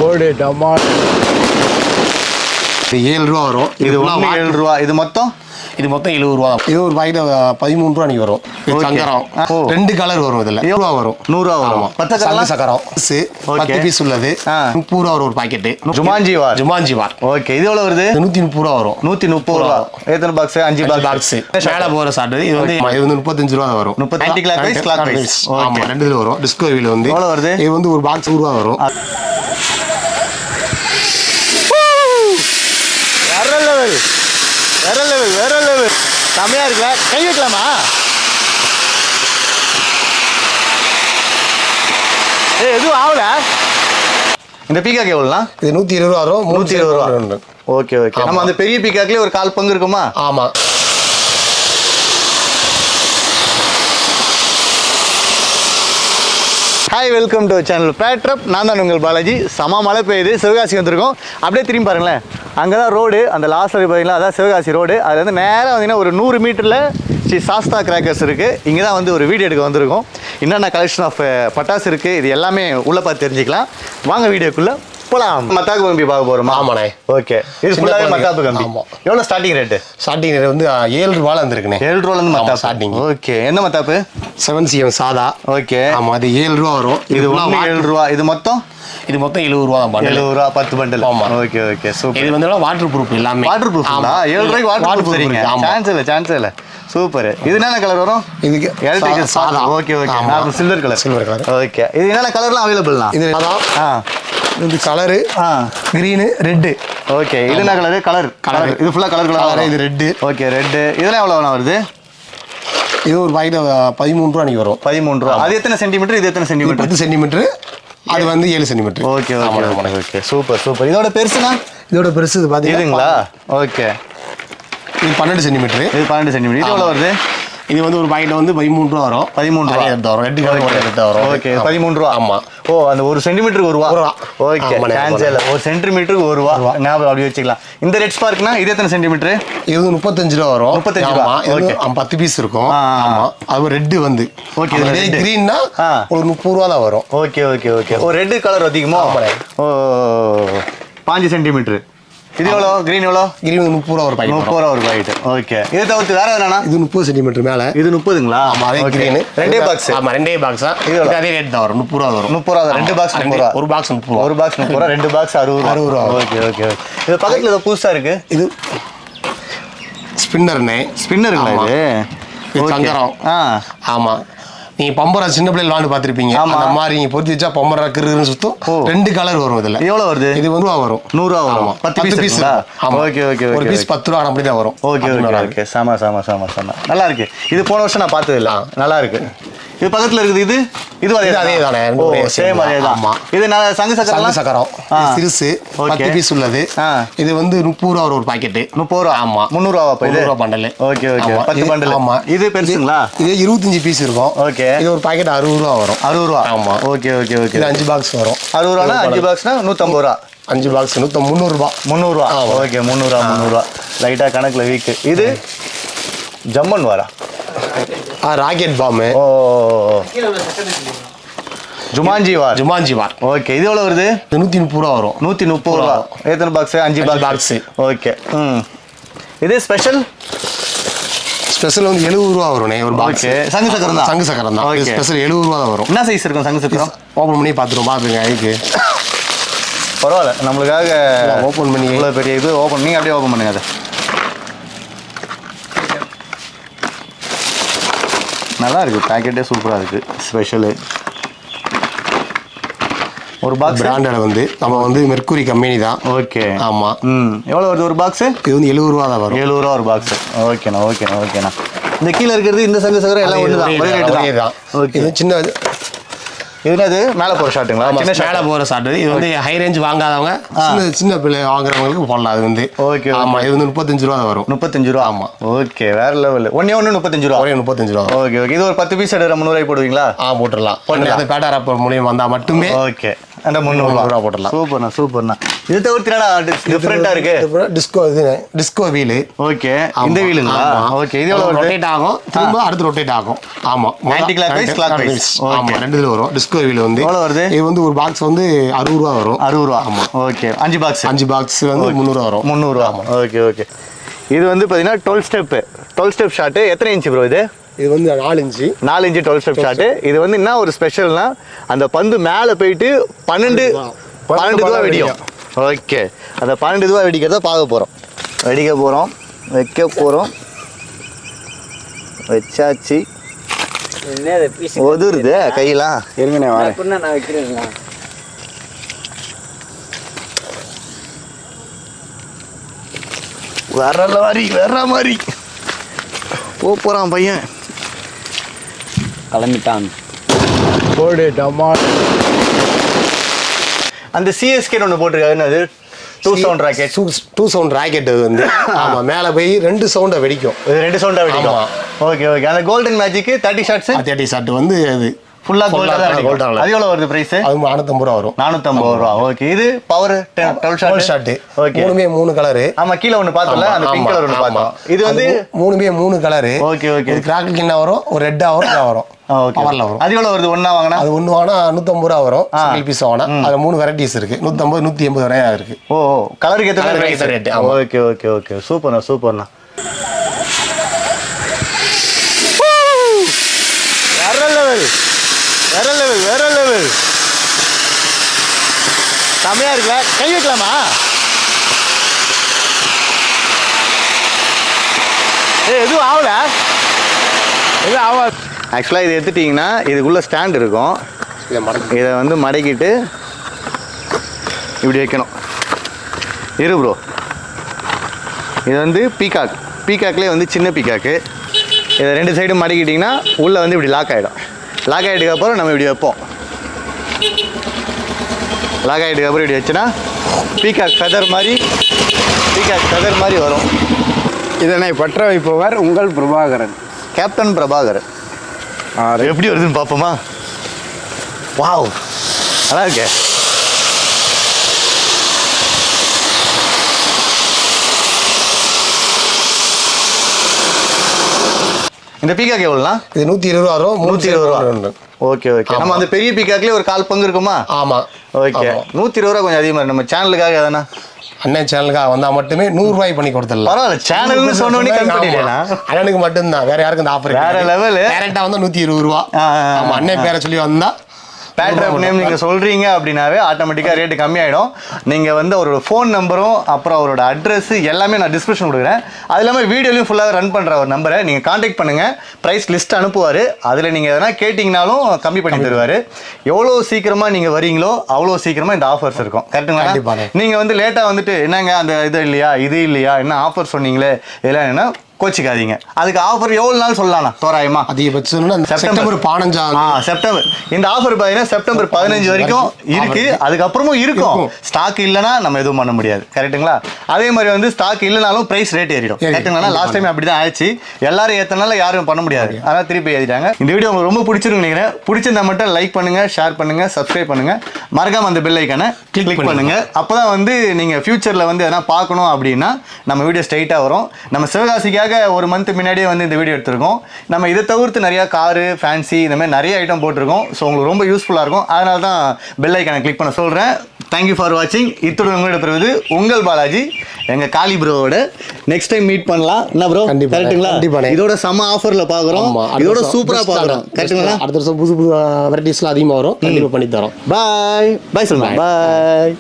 போடு டமால். இது 7 ரூபா வரும். இது 7 ரூபா. இது மொத்தம் 70 ரூபா. இது ஒரு பாக்கெட் 13 ரூபா நீங்க வரும். சங்கரம் 2 கலர் வரும். இதுல 100 ரூபா வரும். 100 ரூபா வரும். பச்சை சக்கரம் 10 பீஸ் உள்ளது 30 ரூபா வரும் ஒரு பாக்கெட். ஜுமாஞ்சிவார். ஓகே. இது எவ்வளவு வருது? 130 ரூபா வரும். 130 ரூபா. எத்தனை பாக்ஸ்? 5 பாக்ஸ். மேல போற ஷாட் இது வந்து 35 ரூபா வரும். 30 கிளாக் வைஸ். ஆமா, ரெண்டு இதுல வரும். டிஸ்கவரியில வந்து எவ்வளவு வருது? இது வந்து ஒரு பாக்ஸ் 100 ரூபா வரும். வேற லெவல் செமையா இருக்குல்ல? கை வைக்கலாமா? எதுவும் ஆகல. இந்த பீக்காக் எவ்வளோலாம்? இது 120 ரூபா வரும். 120 ரூபா. ஓகே. நம்ம அந்த பெரிய பீக்காக்லேயே ஒரு 1/4 பங்கு இருக்குமா? ஆமா. ஹாய், வெல்கம் டு சேனல் பேட்ரப். நான் தான் உங்கள் பாலாஜி. மழை பெய்யுது. சிவகாசி வந்திருக்கோம். அப்படியே திரும்பி பாருங்களேன், அங்கே தான் ரோடு. அந்த லாஸ்ட்டில் பார்த்தீங்களா, அதான் சிவகாசி ரோடு. அதில் வந்து நேராக வந்தீங்கன்னா ஒரு 100 மீட்டரில் ஸ்ரீ சாஸ்தா கிராக்கர்ஸ் இருக்குது. இங்கே தான் வந்து ஒரு வீடியோ எடுக்க வந்திருக்கோம். என்னென்ன கலெக்ஷன் ஆஃப் பட்டாசு இருக்குது, இது எல்லாமே உள்ளே பார்த்து தெரிஞ்சுக்கலாம். வாங்க வீடியோக்குள்ளே போகலாம். மத்தாப்பு கம்பி பார்க்க போகிறோமா? ஆமாண்ணே. ஓகே. இது ஃபுல்லாகவே மத்தாப்பு கம்பி. எவ்வளோ ஸ்டார்டிங் ரேட்டு? ஸ்டார்டிங் ரேட் வந்து 7 ரூபாயில் வந்துருக்குண்ணே. 7 ரூபாலேருந்து மத்தாப்பு ஸ்டார்டிங். ஓகே. என்ன மத்தாப்பு? 7cm சாதா. ஓகே. ஆமாம், அது 7 ரூபா வரும். இது 7 ரூபா. இது மொத்தம் 70 ரூபா தான். 70 ரூபா 10 பண்டில். ஆமாம். ஓகே. சூப்பர். இது வந்து வாட்டர் ப்ரூஃப் எல்லாமே. வாட்டர் ப்ரூஃப் தான். 7 ரூபாய்க்கு வாட்டர் ப்ரூஃப் தெரியுங்க. சான்ஸ் இல்லை. சூப்பர். இது என்னென்ன கலர் வரும்? இதுக்கு எலக்ட்ரிக் சாதா. ஓகே. நான் சில்வர் கலர். ஓகே. இது என்னென்ன கலர்லாம் அவைலபிள்னா? இது இது கலரு கிரீனு ரெட்டு. ஓகே. இது என்ன கலர்? இது ஃபுல்லாக கலர். இது ரெட்டு. ஓகே. ரெட்டு. இதெல்லாம் எவ்வளோ வருது? இது ஒரு பாக்கெட் 13 ரூபா நீங்க வரும். 13 ரூபா. அது எத்தனை சென்டிமீட்டர்? இது எத்தனை சென்டிமீட்டர்? 10 சென்டிமீட்டர். அது வந்து 7 சென்டிமீட்டர். ஓகே. சூப்பர். இதோட பெருசுனா? இதோட பெருசு இது பாத்தீங்களா? ஓகே. இது 12 சென்டிமீட்டர். இது 12 சென்டிமீட்டர். இது எவ்வளோ வருது? இது வந்து ஒரு பாக்கெட் வந்து 13 ரூபா வரும். 13 ரூபா வரும். ரெண்டு கலர் வரும். ஓகே. 13 ரூபா. ஆமா. ஓ, அந்த ஒரு சென்டிமீட்டருக்கு 1 ரூபா. ஓகே. சான்ஸ் இல்லை. ஒரு சென்டிமீட்டருக்கு 1 ரூபா. ஞாபகம் அப்படி வச்சுக்கலாம். இந்த ரெட் ஸ்பார்க்னா இது எத்தனை சென்டிமீட்டர்? இது 35 ரூபா வரும். 35 ரூபா. ஓகே. 10 பீஸ் இருக்கும். ஆமா. அது ரெட் வந்து ஓகே. இதே கிரீன்னா ஒரு 30 ரூபா தான் வரும். ஓகே. ஒரு ரெட் கலர் அதிகமா? ஓ, 5 சென்டிமீட்டர். இது எவ்வளோ? கிரீன் எவ்வளோ? கிரீன் 30 ரூபா ஒரு பாக்கெட். 30 ரூபா ஒரு பாக்கெட். ஓகே. இது தவிர்த்து வேற எதுனா? இது 30 சென்டிமீட்டர் மேல. இது 30ங்களா? ஆமா, அதே கிரீன். ரெண்டே பாக்ஸ். ஆமா, ரெண்டே பாக்ஸ். இது அதே ரேட் தான் வரும். 30 ரூபா வரும். 30 ரூபா. ரெண்டு பாக்ஸ் 30 ரூபா. ஒரு பாக்ஸ் 30 ரூபா. ஒரு பாக்ஸ் 30 ரூபா. ரெண்டு பாக்ஸ் 60 ரூபா. ஓகே. இது பக்கத்துல ஏதோ புதுசா இருக்கு. இது ஸ்பின்னருங்களா இது? சங்கரம். ஆமா. நீங்க பம்பரா சின்ன பிள்ளைல வாண்டு பாத்திருப்பீங்க. அந்த மாதிரி நீங்க பொறுத்து வச்சா பம்பரா கிருன்னு சுத்தும். 2 கலர் வரும் இதுல. எவ்வளவு வருது? இது 100 ரூபா வரும். 100 ரூபா வரும். 10 பீஸ். ஓகே. ஒரு பீஸ் 10 ரூபா அப்படி தான் வரும். ஓகே. சாமா. நல்லா இருக்கு. இது போன வருஷம் நான் பார்த்தது இல்ல. நல்லா இருக்கு. இது பக்கத்துல இருக்குது. இது அதே தானே. சேம் அதே தான். இது நான் சங்கு சக்கரம் சிறுசு 10 பீஸ் உள்ளது. இது வந்து 30 ரூபா ஒரு பாக்கெட். 30 ரூபா. ஆமா. 300 ரூபா. 300 ரூபா பண்டல். ஓகே. 10 பண்டல். ஆமா. இது பெருசுங்களா? இது 25 பீஸ் இருக்கும். ஓகே. இது ஒரு பாக்கெட் 60 ரூபா வரும். 60 ரூபா. ஆமா. ஓகே. இது 5 பாக்ஸ் வரும். 60 ரூபானா 5 பாக்ஸ்னா 150 ரூபா. 5 பாக்ஸ் 300 ரூபா. 300 ரூபா. ஓகே. 300 ரூபா. லைட்டா கணக்குல வீக். இது ஜம்மன் வாரா? ராக்கெட் பாம்பு. ஓ, ஜுமாஞ்சிவார். ஓகே. இது எவ்வளவு வருது? 130 ரூபா வரும். 130 ரூபா. எத்தனை பாக்ஸ்? 5 பாக்ஸ். ஓகே. இது ஸ்பெஷல் வந்து 70 ரூபா வரும் ஒரு பாக்ஸ். சங்கு சக்கரம் தான். ஸ்பெஷல் 70 ரூபா தான் வரும். என்ன சைஸ் இருக்கும் சங்கு சக்கரம்? ஓபன் பண்ணி பாத்துங்க. அதுக்கு பரவாயில்ல, நம்மளுக்காக ஓபன் பண்ணி இவ்வளோ பெரிய இது ஓபன். நீங்க அப்படியே ஓபன் பண்ணுங்க. அதை நல்லா இருக்கு. பேக்கெட்டே சூப்பரா இருக்கு. ஸ்பெஷலு ஒரு பாக்ஸ். பிராண்டட் வந்து நம்ம வந்து மெர்க்குரி கம்பெனி தான். ஓகே. ஆமா. எவ்வளோ வருது ஒரு பாக்ஸ்? இது வந்து 70 ரூபா தான் வரும். 70 ரூபா ஒரு பாக்ஸ். ஓகேண்ணா. இந்த கீழே இருக்கிறது இந்த சங்கு சக்கரம் எல்லாம் ஒன்று தான். ஒரே ரேட்டு தான். ஓகே. இது சின்ன இது மேலே போகிற ஷாட்டுங்களா? சின்ன மேலே போகிற ஷாட்டு. இது வந்து ஹை ரேஞ்ச் வாங்காதவங்க சின்ன பிள்ளை வாங்குறவங்களுக்கு போடலாம். அது வந்து ஓகே. ஆமா. இது வந்து 35 ரூபா வரும். 35 ரூபா. ஆமா. ஓகே. வேற லெவல். ஒன்னே 35 ரூபா. ஒரே 35 ரூபா. ஓகே. இது ஒரு 10 பீஸ் எடுக்கிற 300 ரூபாய் போடுவீங்களா? போட்டுடலாம். பேட்டா ராப்பர் மூலியம் வந்தா மட்டுமே. ஓகே. அந்த 300 போட்டுடலாம். சூப்பர்ண்ணா இது தவிர்த்து என்னடா டிஃபரெண்டா இருக்கு? Disco wheel. ஓகே, இந்த வீலுங்களா? ஓகே, இது எவ்வளவு ரொட்டேட் ஆகும், திரும்ப அடுத்து ரொட்டேட் ஆகும். ஆமா, ஆன்டி கிளாக்வைஸ் கிளாக்வைஸ். ஆமா, ரெண்டுல வரும். டிஸ்கோ வீல் வந்து எவ்வளவு வருது? இது வந்து ஒரு பாக்ஸ் வந்து 60 ரூபா வரும். 60 ரூபா. ஆமா, ஓகே. 5 பாக்ஸ் வந்து 300 வரும். 300 ரூபா. Okay okay. இது வந்து பாத்தீங்கன்னா 12 ஸ்டெப் ஷாட். எத்தனை இன்ச் ப்ரோ இது? இது வந்து 4 இன்ச் 12 ஸ்டெப் ஷாட். இது வந்து என்ன ஒரு ஸ்பெஷல்னா, அந்த பந்து மேலே போயிட்டு 12 ரூபா வெடிக்கும். ஓகே, அந்த 12 ரூபா வெடிக்கிறத பார்க்க போகிறோம். வெடிக்க போகிறோம், வைக்க போகிறோம். வச்சாச்சு. ஒதுருது கையெல்லாம். இருங்கண்ணே வரேன், நான் வைக்கிறேங்களா? வேற மாதிரி போகிறான் பையன். கிளம்பிட்டான். போடு டமால். அந்த சிஎஸ்கே ஒன்று போட்டிருக்காரு, அது 2 சவுண்ட் ராக்கெட். 2 sound rocket. அது வந்து ஆமா, மேலே போய் 2 சவுண்டை வெடிக்கும். 2 சவுண்டா வெடிக்கும். Okay okay. அந்த கோல்டன் மேஜிக் 30 ஷாட்ஸ். 30 ஷாட் வந்து அது ஃபுல்லா கோல்டா இருக்கு. அது எவ்வளவு வருது பிரைஸ்? அது 450 ரூபா வரும். 450 ரூபா. ஓகே. இது பவர் 12 ஷாட். ஓகே. மூணுமே 3 கலர். ஆமா, கீழ ஒன்னு பார்த்தல, அந்த பிங்க் கலர் ஒன்னு பார்த்தோம். இது வந்து மூணுமே 3 கலர். Okay okay. இது கிராக்கிங் என்ன வரும்? ஒரு ரெட்டா வரும், இதா வரும். ஓகே. பவர்ல வரும். அது எவ்வளவு வருது? ஒண்ணா வாங்குனா? அது ஒண்ணு வாங்குனா 150 ரூபா வரும். சிங்கிள் பீஸ் வாங்குனா அதுல 3 வெரைட்டிஸ் இருக்கு. 150, 180 வரை இருக்கு. ஓ, கலருக்கு ஏத்த மாதிரி price rate. Okay okay okay. சூப்பர்ண்ணா சூப்பர்ண்ணா. வேற லெவல். செமையா இருக்குல்ல? கை வைக்கலாமா? எதுவும் ஆகல. ஆக்சுவலாக இது எடுத்துட்டிங்கன்னா இதுக்குள்ளே ஸ்டாண்ட் இருக்கும். இதை வந்து மடக்கிட்டு இப்படி வைக்கணும். இரு ப்ரோ, இது வந்து பீகாக்லேயே வந்து சின்ன பீகாக்கு. இதை 2 சைடும் மடக்கிட்டிங்கன்னா உள்ளே வந்து இப்படி லாக் ஆகிடும். லாக் ஆகிட்டுக்கு அப்புறம் நம்ம இப்படி வைப்போம். லாக் ஆகிட்டுக்கு அப்புறம் இப்படி வச்சுன்னா பீகாக் ஃபெதர் மாதிரி வரும். இதனை பற்ற வைப்பவர் உங்கள் பிரபாகரன். கேப்டன் பிரபாகரன். எப்படி வருதுன்னு பார்ப்போமா? வாவ், நல்லா இருக்கே. இந்த பீகாக் எவ்வளோனா? இது 120 ரூபா வரும். 120 ரூபா. Okay okay. நம்ம அந்த பெரிய பீகாக்லேயே ஒரு 1/4 பங்கு இருக்குமா? ஆமா. ஓகே. 120 ரூபா கொஞ்சம் அதிகமாக. நம்ம சேனலுக்காக எதனா அண்ணன் சேனலுக்காக வந்தா மட்டுமே 100 ரூபாய் பண்ணி கொடுத்துடலாம். பரவாயில்ல, சேனல்னு சொன்னோன்னே கம்மி பண்ணிடலா. அண்ணனுக்கு மட்டும்தான், வேற யாருக்கும் இந்த ஆஃபர் வேற லெவல். டேரக்டா வந்து 120 ரூபா. ஆமா, அண்ணன் பேரை சொல்லி வந்தா பேட்ரப் நேம் நீங்கள் சொல்கிறீங்க அப்படின்னாவே ஆட்டோமேட்டிக்காக ரேட்டு கம்மியாயிடும். நீங்கள் வந்து அவரோட ஃபோன் நம்பரும் அப்புறம் அவரோட அட்ரஸ் எல்லாமே நான் டிஸ்கிரிப்ஷன் கொடுக்குறேன். அது இல்லாமல் வீடியோலையும் ஃபுல்லாக ரன் பண்ணுற ஒரு நம்பரை நீங்கள் காண்டாக்ட் பண்ணுங்கள். ப்ரைஸ் லிஸ்ட் அனுப்புவார். அதில் நீங்கள் எதனா கேட்டிங்கனாலும் கம்மி பண்ணி தருவார். எவ்வளோ சீக்கிரமாக நீங்கள் வரீங்களோ அவ்வளோ சீக்கிரமாக இந்த ஆஃபர்ஸ் இருக்கும். கரெக்டுங்களா? நீங்கள் வந்து லேட்டாக வந்துட்டு என்னங்க அந்த இது இல்லையா என்ன ஆஃபர் சொன்னீங்களே இதெல்லாம் என்ன கோச்சிக்காதீங்க. அதுக்கு ஆஃபர் எவ்வளவு நாள் சொல்லலாம் தோராயமா? அதிகபட்சம் செப்டம்பர் 15. செப்டம்பர். இந்த ஆஃபர் பார்த்தீங்கன்னா செப்டம்பர் 15 வரைக்கும் இருக்கு. அதுக்கப்புறமும் இருக்கும். ஸ்டாக் இல்லைன்னா நம்ம எதுவும் பண்ண முடியாது. கரெக்டுங்களா? அதே மாதிரி வந்து ஸ்டாக் இல்லைனாலும் பிரைஸ் ரேட் ஏறிடும். கரெக்டுங்களா? லாஸ்ட் டைம் அப்படிதான் ஆயிடுச்சு. எல்லாரும் ஏத்தனால யாரும் பண்ண முடியாது. அதனால திருப்பி ஏறிட்டாங்க. இந்த வீடியோ உங்களுக்கு ரொம்ப பிடிச்சிருக்கு நினைக்கிறேன். பிடிச்சிருந்தா மட்டும் லைக் பண்ணுங்க, ஷேர் பண்ணுங்க, சப்ஸ்கிரைப் பண்ணுங்க. மறக்காம அந்த பெல் ஐக்கானை கிளிக் பண்ணுங்க. அப்பதான் வந்து நீங்க ஃபியூச்சர்ல வந்து எதனா பார்க்கணும் அப்படின்னா நம்ம வீடியோ ஸ்ட்ரைட்டா வரும். நம்ம சிவகாசிக்காக ஒரு மந்த் முன்னாடியே வந்து இந்த வீடியோ எடுத்திருக்கோம். நம்ம இதை தவிர்த்து நிறைய காரு, ஃபேன்சி இந்த மாதிரி நிறைய ஐட்டம் போட்டிருக்கோம். ஸோ உங்களுக்கு ரொம்ப யூஸ்ஃபுல்லாக இருக்கும். அதனால தான் பெல் ஐக்கானை கிளிக் பண்ண சொல்கிறேன். தேங்க்யூ ஃபார் வாட்சிங். இத்துடன் உங்களோட பெறுவது உங்கள் பாலாஜி. எங்கள் காளி ப்ரோவோட நெக்ஸ்ட் டைம் மீட் பண்ணலாம். என்ன ப்ரோ? கரெக்டுங்களா? இதோட செம்ம ஆஃபரில் பார்க்குறோம். இதோட சூப்பராக பார்க்குறோம். கரெக்டுங்களா? அடுத்த வருஷம் புது வெரைட்டிஸ்லாம் அதிகமாக வரும். கண்டிப்பாக பண்ணி தரோம். பாய் சொல்லுங்கள். பாய்.